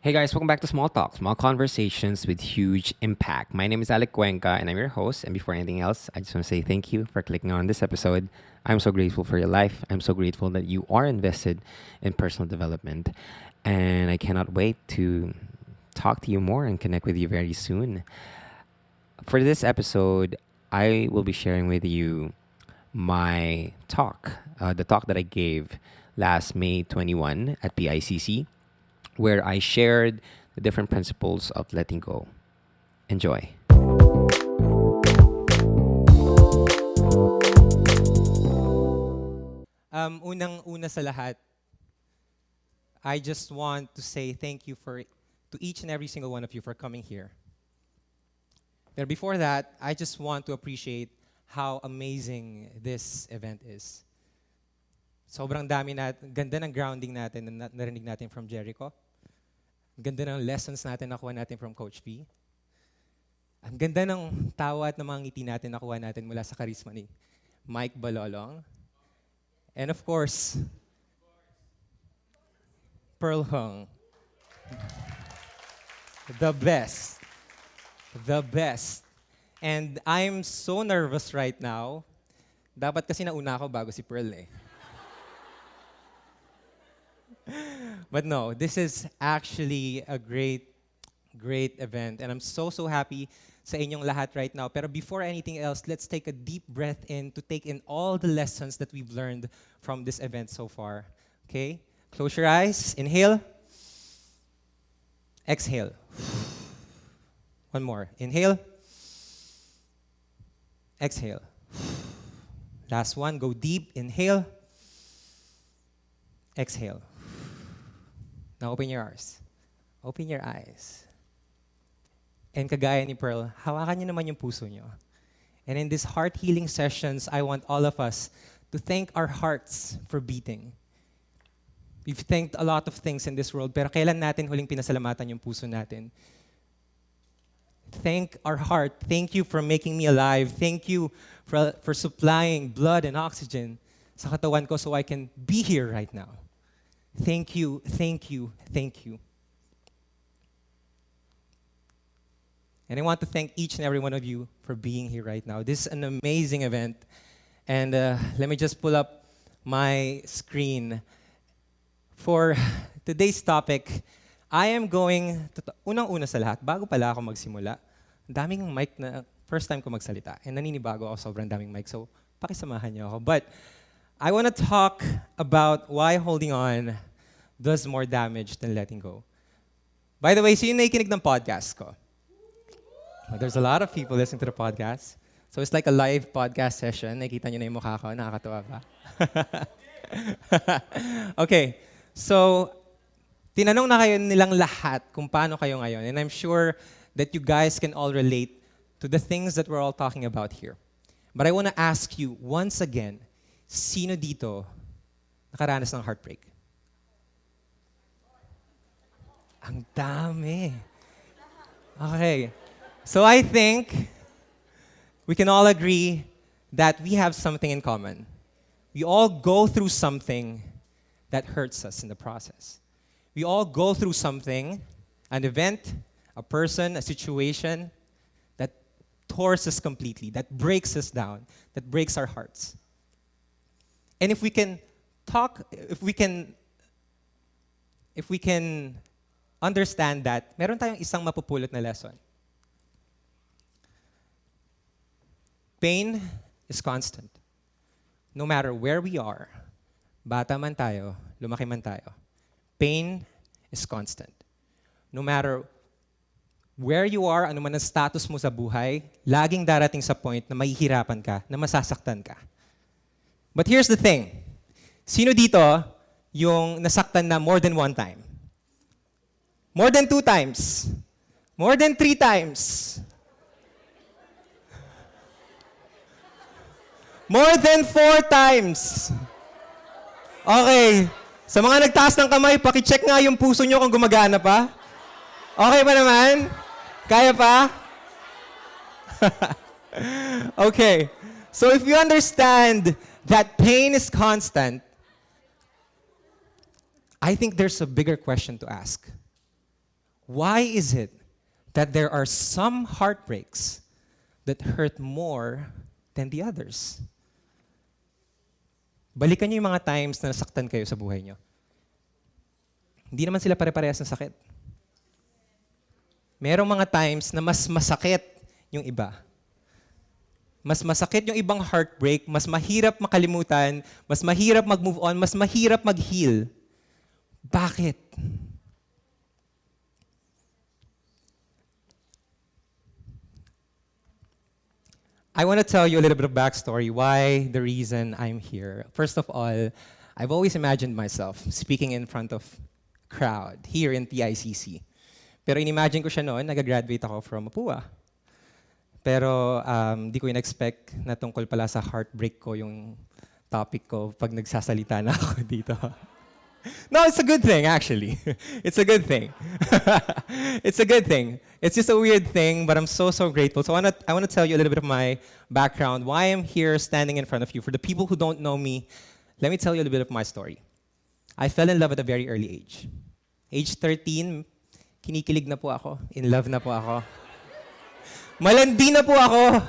Hey guys, welcome back to Small Talk, small conversations with huge impact. My name is Alec Cuenca and I'm your host. And before anything else, I just want to say thank you for clicking on this episode. I'm so grateful for your life. I'm so grateful that you are invested in personal development. And I cannot wait to talk to you more and connect with you very soon. For this episode, I will be sharing with you my talk, the talk that I gave last May 21 at PICC, where I shared the different principles of letting go. Enjoy. Unang-una sa lahat, I just want to say thank you to each and every single one of you for coming here. But before that, I just want to appreciate how amazing this event is. Sobrang dami ganda ng grounding natin na narinig natin from Jericho. Ganda ng lessons natin nakuha natin from Coach P. Ang ganda ng tawa at ng mga ngiti natin nakuha natin mula sa charisma ni Mike Balolong. And of course, Pearl Hung. The best. The best. And I'm so nervous right now. Dapat kasi nauna ako bago si Pearl eh. But no, this is actually a great event. And I'm so happy sa inyong lahat right now. Pero before anything else, let's take a deep breath in to take in all the lessons that we've learned from this event so far. Okay? Close your eyes. Inhale. Exhale. One more. Inhale. Exhale. Last one. Go deep. Inhale. Exhale. Now open your eyes. Open your eyes. And kagaya ni Pearl, hawakan niyo naman yung puso niyo. And in these heart-healing sessions, I want all of us to thank our hearts for beating. We've thanked a lot of things in this world, pero kailan natin huling pinasalamatan yung puso natin? Thank our heart. Thank you for making me alive. Thank you for supplying blood and oxygen sa katawan ko so I can be here right now. Thank you, thank you, thank you. And I want to thank each and every one of you for being here right now. This is an amazing event. And let me just pull up my screen. For today's topic, I am going to, unang-una sa lahat, bago pala ako magsimula, daming mic na first time ko magsalita. And naninibago ako, sobrang daming mic. So, pakisamahan niyo ako. But I want to talk about why holding on does more damage than letting go. By the way, sino nakikinig ng podcast ko? There's a lot of people listening to the podcast. So it's like a live podcast session. Nakita niyo na yung mukha ko. Nakakatawa ba? Okay. So, tinanong na kayo nilang lahat kung paano kayo ngayon. And I'm sure that you guys can all relate to the things that we're all talking about here. But I want to ask you once again, sino dito nakaranas ng heartbreak? Ang dami. Okay. So I think we can all agree that we have something in common. We all go through something that hurts us in the process. We all go through something, an event, a person, a situation that tears us completely, that breaks us down, that breaks our hearts. And if we can understand that, meron tayong isang mapupulot na lesson. Pain is constant. No matter where we are, bata man tayo, lumaki man tayo, pain is constant. No matter where you are, ano man ang status mo sa buhay, laging darating sa point na mahihirapan ka, na masasaktan ka. But here's the thing. Sino dito yung nasaktan na more than one time? More than 2 times? More than 3 times? More than 4 times? Okay. Sa mga nagtaas ng kamay, pakicheck nga yung puso nyo kung gumagana pa. Okay ba naman? Kaya pa? Okay. So if you understand that pain is constant, I think there's a bigger question to ask. Why is it that there are some heartbreaks that hurt more than the others? Balikan niyo yung mga times na nasaktan kayo sa buhay niyo. Hindi naman sila pare-parehas ng sakit. Merong mga times na mas masakit yung iba. Mas masakit yung ibang heartbreak, mas mahirap makalimutan, mas mahirap mag-move on, mas mahirap mag-heal. Bakit? I want to tell you a little bit of backstory, why the reason I'm here. First of all, I've always imagined myself speaking in front of crowd here in PICC. Pero in-imagine ko siya noon, nag-graduate ako from Mapua. Pero di ko in-expect na tungkol pala sa heartbreak ko yung topic ko pag nagsasalita na ako dito. No, it's a good thing, actually. It's a good thing. It's a good thing. It's just a weird thing, but I'm so, so grateful. So I want to tell you a little bit of my background, why I'm here standing in front of you. For the people who don't know me, let me tell you a little bit of my story. I fell in love at a very early age. Age 13, kinikilig na po ako. In love na po ako. Malandi na po ako.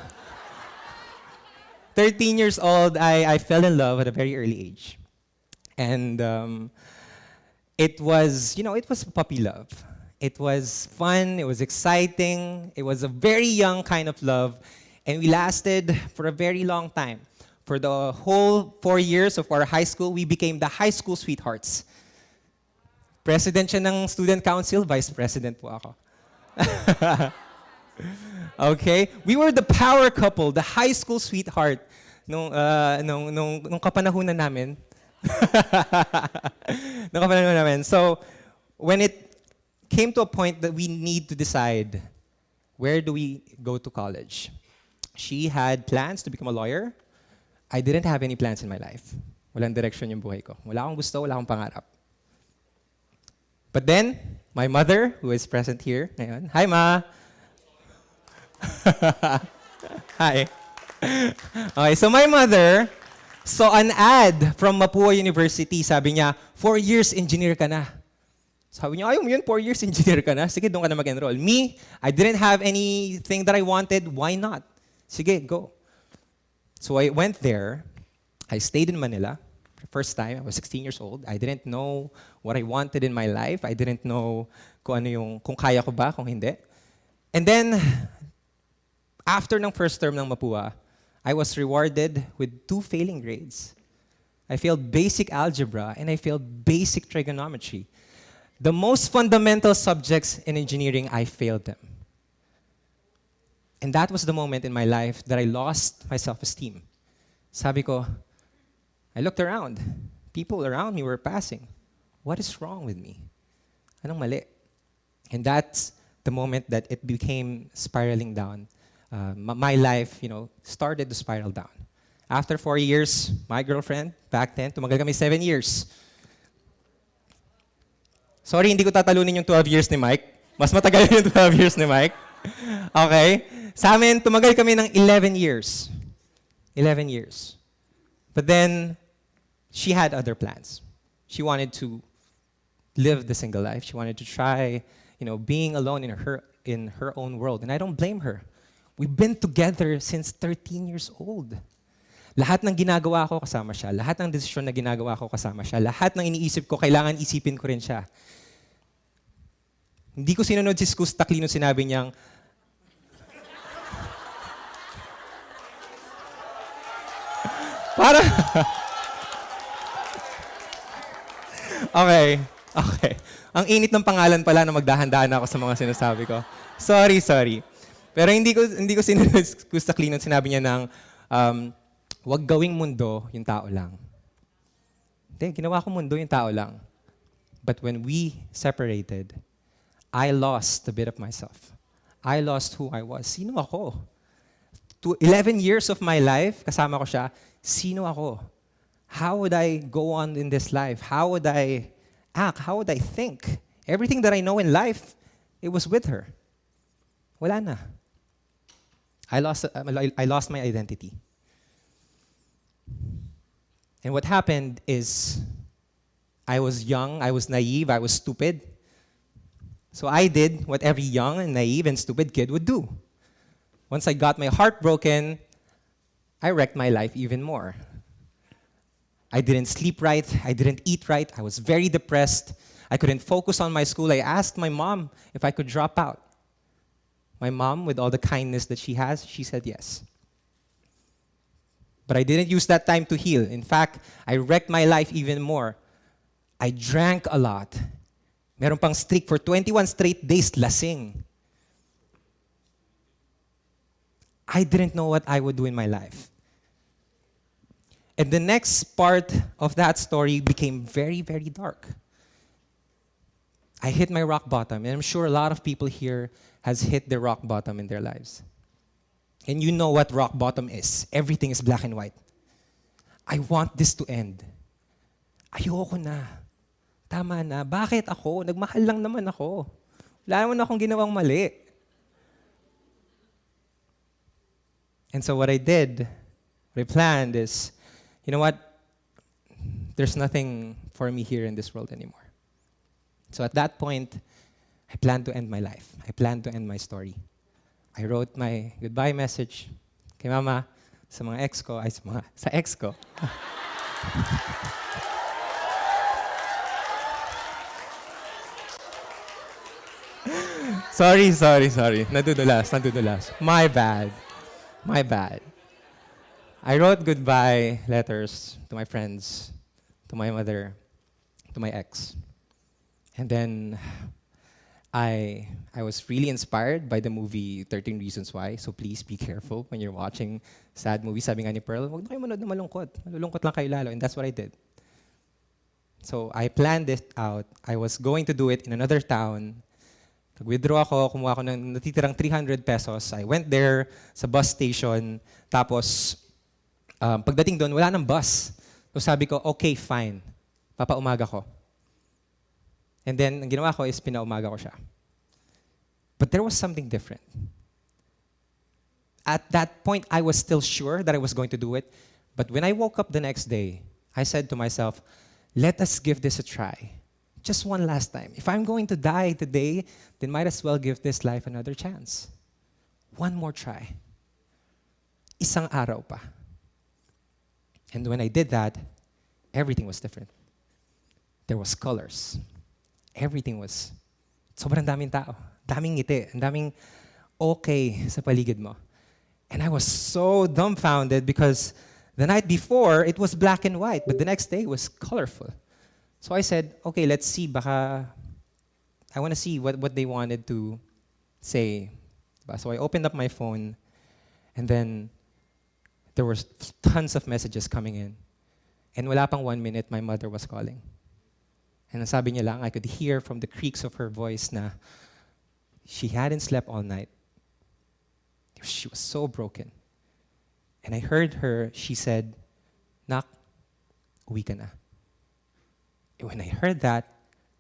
13 years old, I fell in love at a very early age. And it was, it was puppy love. It was fun, it was exciting, it was a very young kind of love, and we lasted for a very long time. For the whole 4 years of our high school, we became the high school sweethearts. President siya ng student council, vice president po ako. Okay? We were the power couple, the high school sweetheart nung kapanahunan namin. So, when it came to a point that we need to decide, where do we go to college? She had plans to become a lawyer. I didn't have any plans in my life. Walang direction yung buhay ko. Wala akong gusto, wala akong pangarap. But then, my mother, who is present here ngayon, hi Ma! Hi. Okay, so my mother saw an ad from Mapua University. Sabi niya, 4 years engineer ka na. Sabi niya, ayaw mo yun, 4 years engineer ka na. Sige, doon ka na mag-enroll. Me, I didn't have anything that I wanted. Why not? Sige, go. So I went there. I stayed in Manila. For the first time, I was 16 years old. I didn't know what I wanted in my life. I didn't know kung kaya ko ba, kung hindi. And then, after ng first term ng Mapua, I was rewarded with 2 failing grades. I failed basic algebra and I failed basic trigonometry. The most fundamental subjects in engineering, I failed them. And that was the moment in my life that I lost my self-esteem. Sabi ko, I looked around. People around me were passing. What is wrong with me? Anong mali? And that's the moment that it became spiraling down. My life, started to spiral down. After 4 years, my girlfriend, back then, tumagal kami 7 years. Sorry, hindi ko tatalunin yung 12 years ni Mike. Mas matagal yung 12 years ni Mike. Okay? Sa amin, tumagal kami ng 11 years. 11 years. But then, she had other plans. She wanted to live the single life. She wanted to try, being alone in her own world. And I don't blame her. We've been together since 13 years old. Lahat ng ginagawa ko kasama siya. Lahat ng desisyon na ginagawa ko kasama siya. Lahat ng iniisip ko, kailangan isipin ko rin siya. Hindi ko sinunod si Skus Taklino, sinabi niyang, para... Okay. Ang init ng pangalan pala na magdahan-dahan ako sa mga sinasabi ko. Sorry. Pero hindi ko sinunod si Skus Taklino, sinabi niya ng, wag gawing mundo yung tao lang. Hindi, ginawa ko mundo yung tao lang. But when we separated, I lost a bit of myself. I lost who I was. Sino ako? 11 years of my life, kasama ko siya, sino ako? How would I go on in this life? How would I act? How would I think? Everything that I know in life, it was with her. Wala na. I lost my identity. And what happened is, I was young, I was naive, I was stupid. So I did what every young and naive and stupid kid would do. Once I got my heart broken, I wrecked my life even more. I didn't sleep right. I didn't eat right. I was very depressed. I couldn't focus on my school. I asked my mom if I could drop out. My mom, with all the kindness that she has, she said yes. But I didn't use that time to heal. In fact, I wrecked my life even more. I drank a lot. Meron pang streak for 21 straight days, lasing. I didn't know what I would do in my life. And the next part of that story became very, very dark. I hit my rock bottom, and I'm sure a lot of people here has hit their rock bottom in their lives. And you know what rock bottom is. Everything is black and white. I want this to end. Ayoko na. Tama na. Bakit ako? Nagmahal lang naman ako. Wala naman akong ginawang mali. And so what I did, what I planned is, you know what? There's nothing for me here in this world anymore. So at that point, I planned to end my life. I planned to end my story. I wrote my goodbye message kay Mama, sa mga ex ko, sa ex ko. Sorry. Nadudulas. My bad. I wrote goodbye letters to my friends, to my mother, to my ex. And then I was really inspired by the movie 13 Reasons Why. So please be careful when you're watching sad movies. Sabi nga ni Pearl, huwag na kayo manood na malungkot. Malulungkot lang kayo lalo. And that's what I did. So I planned it out. I was going to do it in another town. Nag-withdraw ako, kumuha ako ng natitirang 300 pesos. I went there sa bus station. Tapos, pagdating doon, wala nang bus. So sabi ko, okay, fine. Papaumaga ko. And then, ang ginawa ko is pinaumaga ko siya. But there was something different. At that point, I was still sure that I was going to do it. But when I woke up the next day, I said to myself, let us give this a try. Just one last time. If I'm going to die today, then might as well give this life another chance. One more try. Isang araw pa. And when I did that, everything was different. There was colors. Everything was, sobrang daming tao. Daming ngiti. Ang daming okay sa paligid mo. And I was so dumbfounded because the night before, it was black and white, but the next day it was colorful. So I said, okay, let's see, baka, I want to see what they wanted to say. So I opened up my phone, and then there were tons of messages coming in. And wala pang 1 minute, my mother was calling. And sabi niya lang, I could hear from the creaks of her voice na she hadn't slept all night. She was so broken. And I heard her, she said, Nak, uwi ka na. And when I heard that,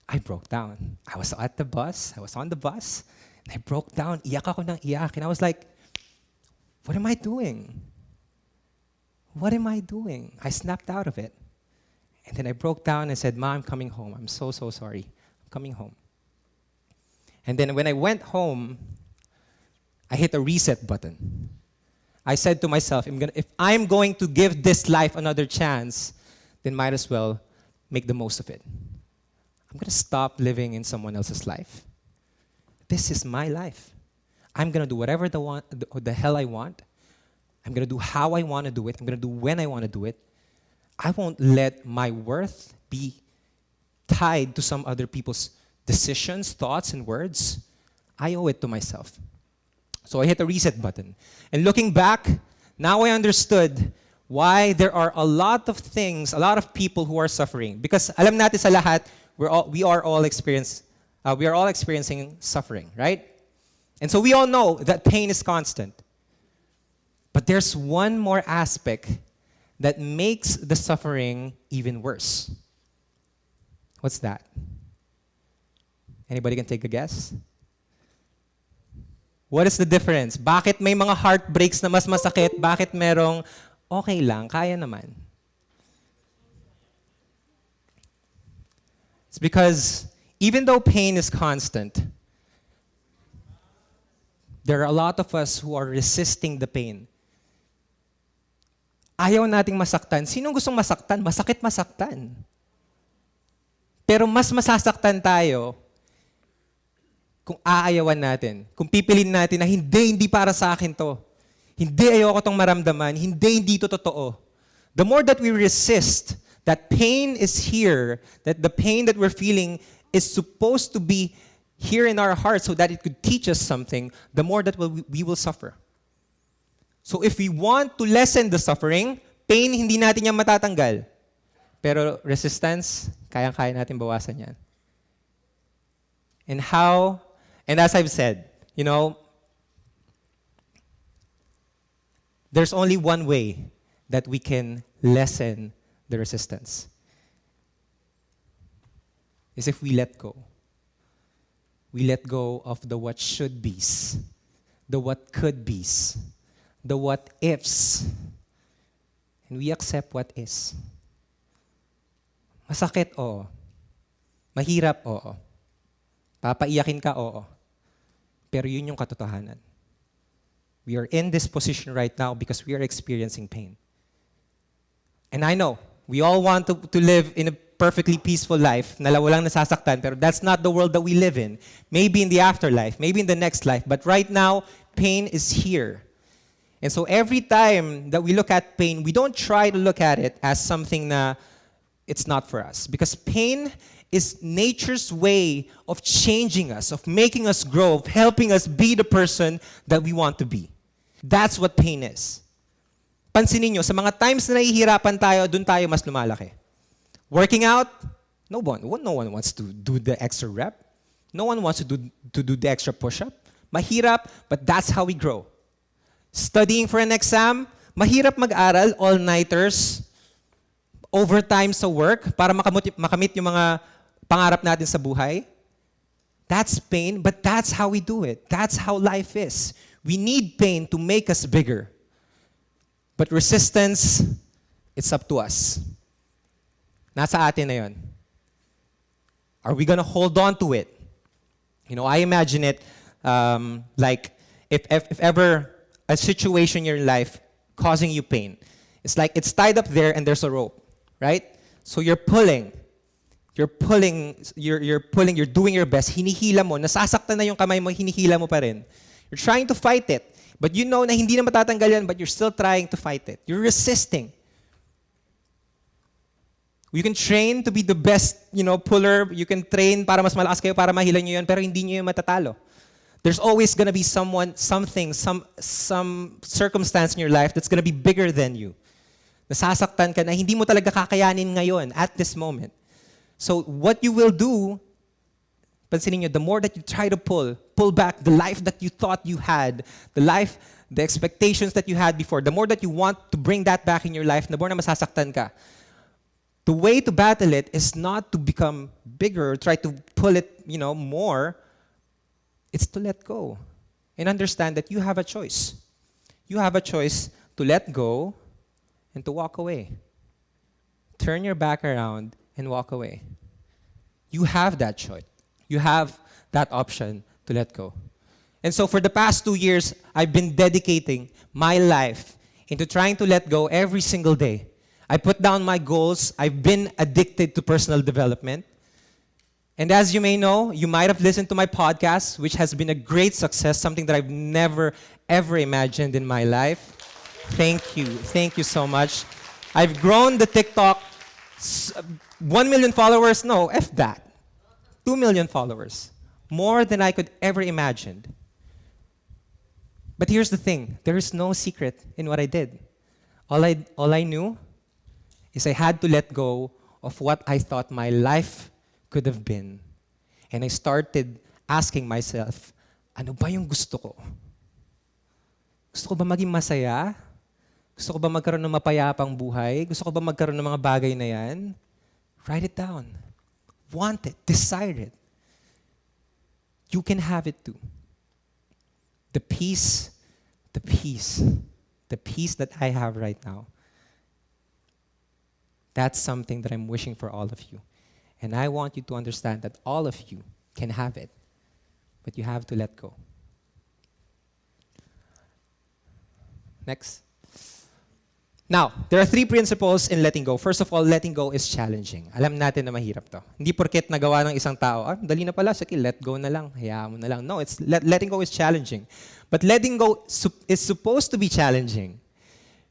I broke down. I was on the bus, and I broke down. Iyak ako ng iyak. And I was like, what am I doing? What am I doing? I snapped out of it. And then I broke down and said, Ma, I'm coming home. I'm so sorry. I'm coming home. And then when I went home, I hit a reset button. I said to myself, if I'm going to give this life another chance, then might as well make the most of it. I'm going to stop living in someone else's life. This is my life. I'm going to do whatever the hell I want. I'm going to do how I want to do it. I'm going to do when I want to do it. I won't let my worth be tied to some other people's decisions, thoughts, and words. I owe it to myself. So I hit the reset button. And looking back, now I understood why there are a lot of things, a lot of people who are suffering. Because alam natin sa lahat, we are all experiencing suffering, right? And so we all know that pain is constant. But there's one more aspect that makes the suffering even worse. What's that? Anybody can take a guess? What is the difference? Bakit may mga heartbreaks na mas masakit? Bakit merong okay lang, kaya naman? It's because even though pain is constant, There are a lot of us who are resisting the pain. Ayaw nating masaktan. Sinong gustong masaktan? Masakit masaktan. Pero mas masasaktan tayo kung aayawan natin. Kung pipilin natin na hindi para sa akin to. Hindi ayoko tong maramdaman. Hindi to totoo. The more that we resist, that pain is here, that the pain that we're feeling is supposed to be here in our hearts so that it could teach us something, the more that we will suffer. So if we want to lessen the suffering, pain, hindi natin yan matatanggal. Pero resistance, kayang-kaya natin bawasan yan. And as I've said, there's only one way that we can lessen the resistance. Is if we let go. We let go of the what should be's, the what could be's, the what ifs, and we accept what is. Masakit, oo. Mahirap, oo. Papaiyakin ka, oo. Pero yun yung katotohanan. We are in this position right now because we are experiencing pain. And I know, we all want to live in a perfectly peaceful life, na walang nasasaktan, pero that's not the world that we live in. Maybe in the afterlife, maybe in the next life, but right now, pain is here. And so every time that we look at pain, we don't try to look at it as something na it's not for us. Because pain is nature's way of changing us, of making us grow, of helping us be the person that we want to be. That's what pain is. Pansinin nyo, sa mga times na nahihirapan tayo, dun tayo mas lumalaki. Working out, no one wants to do the extra rep. No one wants to do the extra push-up. Mahirap, but that's how we grow. Studying for an exam, mahirap mag-aral, all-nighters, overtime sa work para makamit yung mga pangarap natin sa buhay. That's pain, but that's how we do it. That's how life is. We need pain to make us bigger. But resistance, it's up to us. Nasa atin na yun. Are we gonna hold on to it? I imagine it like if ever a situation in your life causing you pain. It's like it's tied up there and there's a rope, right? So you're pulling, you're doing your best, hinihila mo, nasasaktan na yung kamay mo, hinihila mo pa rin. You're trying to fight it, but you know na hindi na matatanggal yan, but you're still trying to fight it. You're resisting. You can train to be the best, puller. You can train para mas malakas kayo para mahila nyo yun, pero hindi nyo yung matatalo. There's always gonna be something, some circumstance in your life that's gonna be bigger than you. Nasasaktan ka na hindi mo talaga kakayanin ngayon, at this moment. So what you will do, pansinin nyo, the more that you try to pull back the life that you thought you had, the expectations that you had before, the more that you want to bring that back in your life, the more na masasaktan ka. The way to battle it is not to become bigger or try to pull it, more. It's to let go and understand that you have a choice. You have a choice to let go and to walk away. Turn your back around and walk away. You have that choice. You have that option to let go. And so for the past 2 years, I've been dedicating my life into trying to let go every single day. I put down my goals. I've been addicted to personal development. And as you may know, you might have listened to my podcast, which has been a great success, something that I've never, ever imagined in my life. Thank you. Thank you so much. I've grown the TikTok 1 million followers. No, F that. 2 million followers. More than I could ever imagine. But here's the thing. There is no secret in what I did. All I knew is I had to let go of what I thought my life could have been. And I started asking myself, ano ba yung gusto ko? Gusto ko ba maging masaya? Gusto ko ba magkaroon ng mapayapang buhay? Gusto ko ba magkaroon ng mga bagay na yan? Write it down. Want it. Desire it. You can have it too. The peace that I have right now, that's something that I'm wishing for all of you. And I want you to understand that all of you can have it, but you have to let go. Next. Now, there are 3 principles in letting go. First of all, letting go is challenging. Alam natin na mahirap to. Hindi porket nagawa ng isang tao, dali na pala, sige, let go na lang, hayaan mo na lang. No, letting go is challenging. But letting go is supposed to be challenging.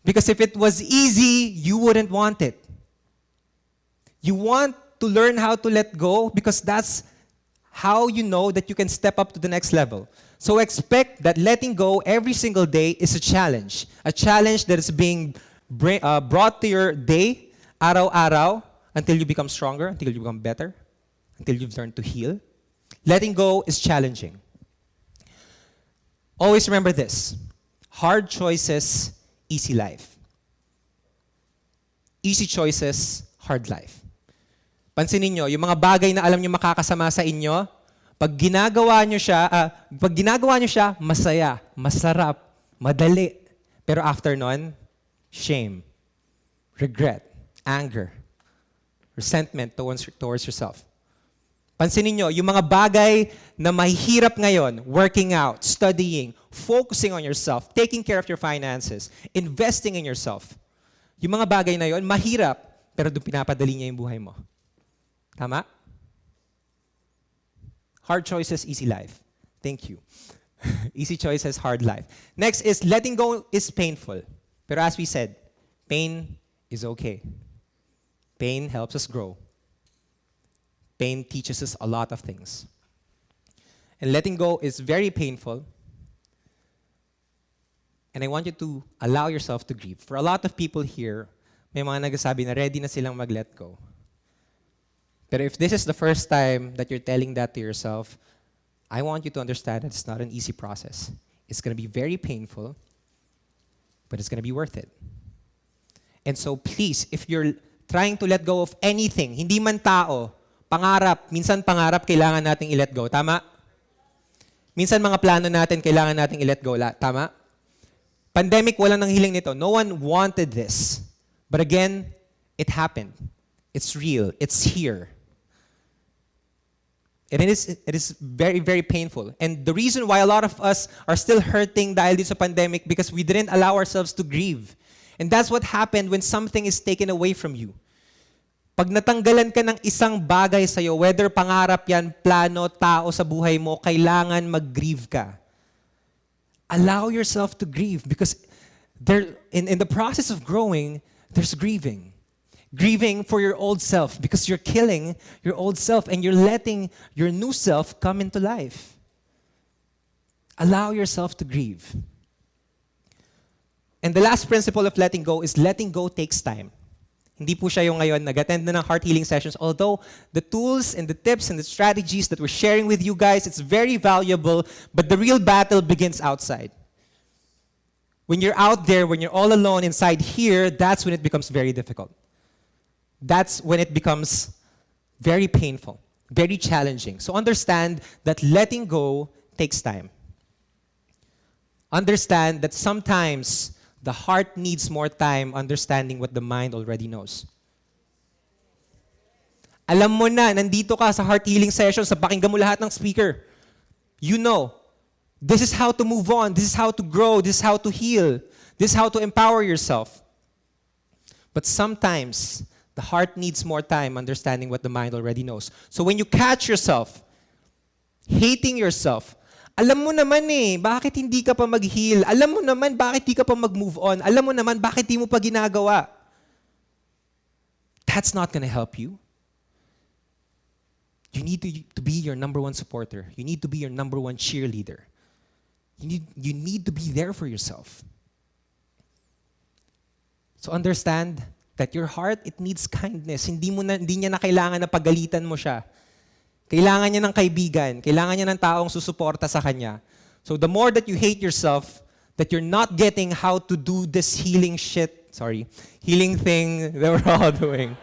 Because if it was easy, you wouldn't want it. You want to learn how to let go because that's how you know that you can step up to the next level. So expect that letting go every single day is a challenge that is being brought to your day, araw-araw, until you become stronger, until you become better, until you've learned to heal. Letting go is challenging. Always remember this. Hard choices, easy life. Easy choices, hard life. Pansinin nyo, yung mga bagay na alam nyo makakasama sa inyo, pag ginagawa nyo siya, masaya, masarap, madali. Pero after nun, shame, regret, anger, resentment towards yourself. Pansinin nyo, yung mga bagay na mahihirap ngayon, working out, studying, focusing on yourself, taking care of your finances, investing in yourself, yung mga bagay na yon, mahirap, pero doon pinapadali niya yung buhay mo. Tama? Hard choices, easy life. Thank you. Easy choices, hard life. Next is letting go is painful. Pero as we said, pain is okay. Pain helps us grow. Pain teaches us a lot of things. And letting go is very painful. And I want you to allow yourself to grieve. For a lot of people here, may mga nagsasabi na ready na silang mag-let go. But if this is the first time that you're telling that to yourself, I want you to understand that it's not an easy process. It's going to be very painful, but it's going to be worth it. And so please, if you're trying to let go of anything, hindi man tao, pangarap, minsan pangarap kailangan nating i-let go. Tama? Minsan mga plano natin kailangan nating i-let go. Tama? Pandemic, walang nanghiling nito. No one wanted this. But again, it happened. It's real. It's here. And it is very, very painful. And the reason why a lot of us are still hurting dahil dito sa pandemic because we didn't allow ourselves to grieve. And that's what happened when something is taken away from you. Pag natanggalan ka ng isang bagay sa'yo, whether pangarap yan, plano, tao sa buhay mo, kailangan mag-grieve ka. Allow yourself to grieve because in the process of growing, there's grieving. Grieving for your old self because you're killing your old self and you're letting your new self come into life. Allow yourself to grieve. And the last principle of letting go is letting go takes time. Hindi po siya yung ngayon nag-attend na ng heart healing sessions. Although the tools and the tips and the strategies that we're sharing with you guys, it's very valuable, but the real battle begins outside. When you're out there, when you're all alone inside here, that's when it becomes very difficult. That's when it becomes very painful, very challenging. So understand that letting go takes time. Understand that sometimes the heart needs more time understanding what the mind already knows. Alam mo na, nandito ka sa heart healing session, sa pakinggan mo lahat ng speaker. You know, this is how to move on, this is how to grow, this is how to heal, this is how to empower yourself. But sometimes, the heart needs more time understanding what the mind already knows. So when you catch yourself hating yourself, alam mo naman bakit hindi ka pa mag-heal? Alam mo naman bakit hindi ka pa mag-move on? Alam mo naman bakit hindi mo pa ginagawa? That's not gonna help you. You need to be your number one supporter. You need to be your number one cheerleader. You need to be there for yourself. So understand that your heart, it needs kindness. Hindi niya na kailangan na pagalitan mo siya. Kailangan niya ng kaibigan. Kailangan niya ng taong susuporta sa kanya. So the more that you hate yourself, that you're not getting how to do this healing thing that we're all doing.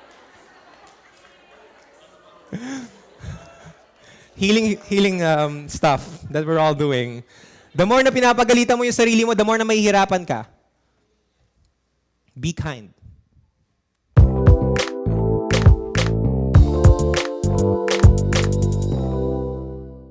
healing stuff that we're all doing. The more na pinapagalitan mo yung sarili mo, the more na mahihirapan ka. Be kind.